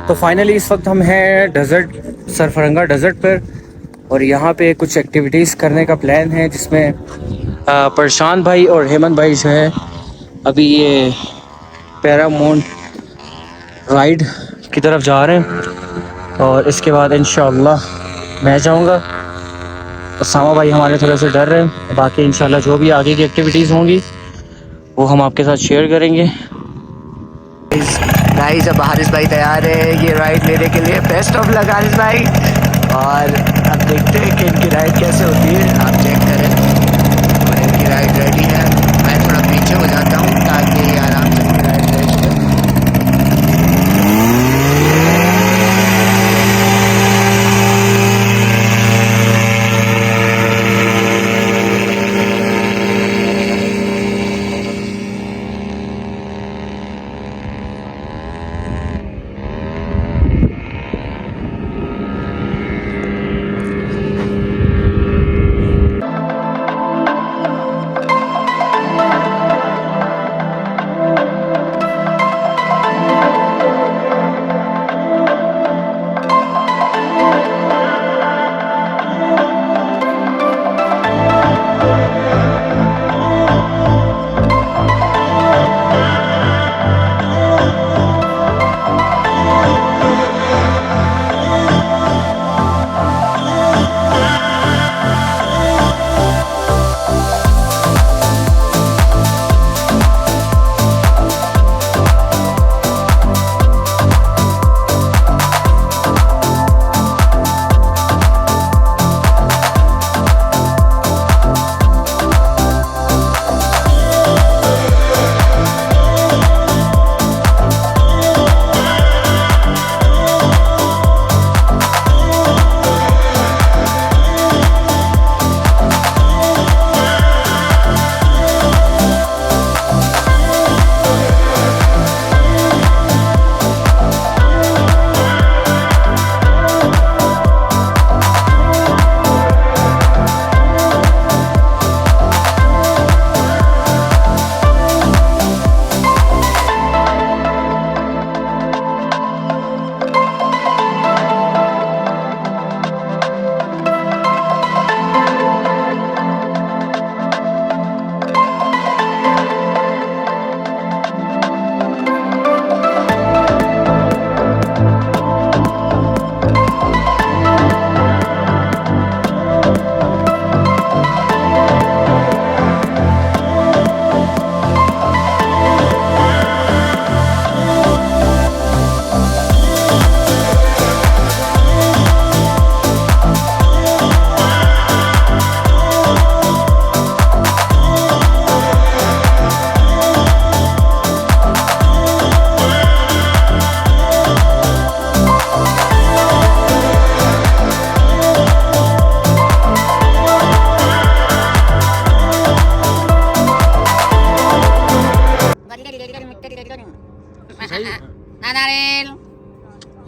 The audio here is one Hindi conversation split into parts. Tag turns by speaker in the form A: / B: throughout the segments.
A: तो फाइनली इस वक्त हम हैं डेजर्ट, सरफरंगा डेजर्ट पर, और यहाँ पे कुछ एक्टिविटीज़ करने का प्लान है जिसमें प्रशांत भाई और हेमंत भाई जो है अभी ये पैरामाउंट राइड की तरफ जा रहे हैं और इसके बाद इंशाल्लाह मैं जाऊँगा। और सामा भाई हमारे थोड़े से डर रहे हैं, बाकी इंशाल्लाह जो भी आगे की एक्टिविटीज़ होंगी वो हम आपके साथ शेयर करेंगे।
B: गाइस अब हारिस भाई तैयार है ये राइड लेने के लिए। बेस्ट ऑफ लक हारिस भाई। और अब देखते हैं कि इनकी राइड कैसे होती है, आप चेक करें। और इनकी राइड रेडी है। मैं थोड़ा पीछे हो जाता हूँ ताकि आराम से अपनी राइड रेडी हो।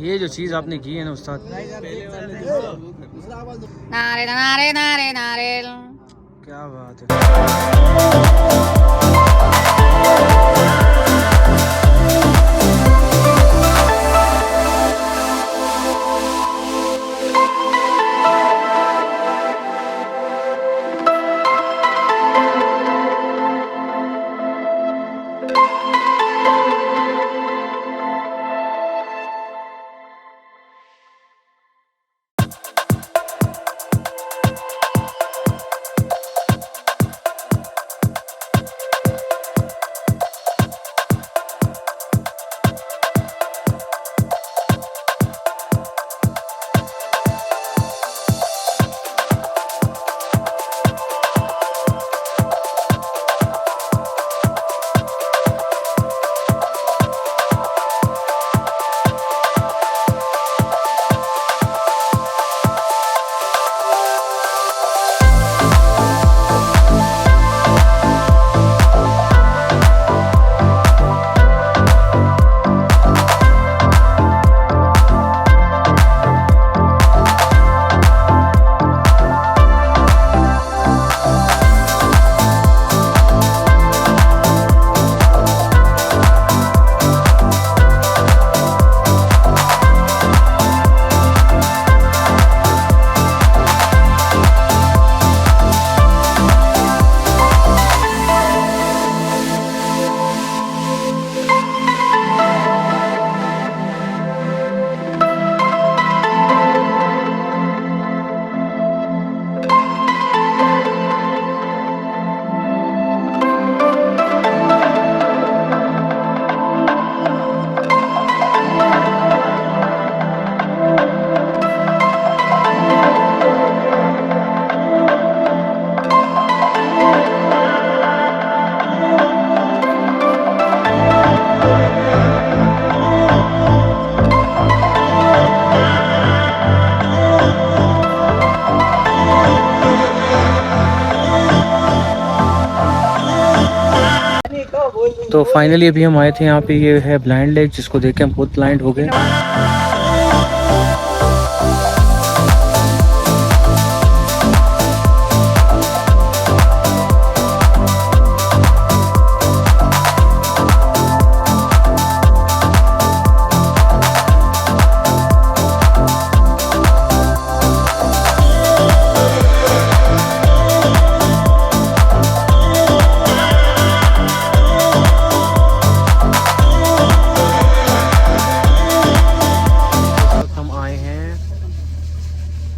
A: ये जो चीज़ आपने की है ना उस्ताद,
C: नारे नारे नारे नारे,
A: क्या बात है। तो फाइनली अभी हम आए थे यहाँ पे, ये है ब्लाइंड लेक, जिसको देख के हम बहुत ब्लाइंड हो गए।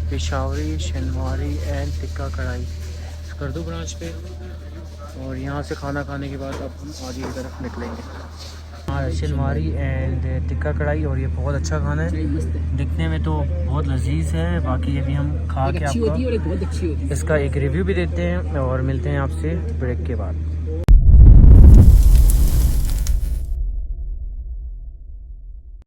A: पेशावरी, शनिवारी एंड टिक्का कढ़ाई स्कर्दू ब्रांच पे, और यहाँ से खाना खाने के बाद अब हम आगे की तरफ निकलेंगे। हाँ, शनिवारी एंड टिक्का कढ़ाई, और ये बहुत अच्छा खाना है, दिखने में तो बहुत लजीज है। बाकी अभी हम खा के आपको इसका एक रिव्यू भी देते हैं और मिलते हैं आपसे ब्रेक के बाद।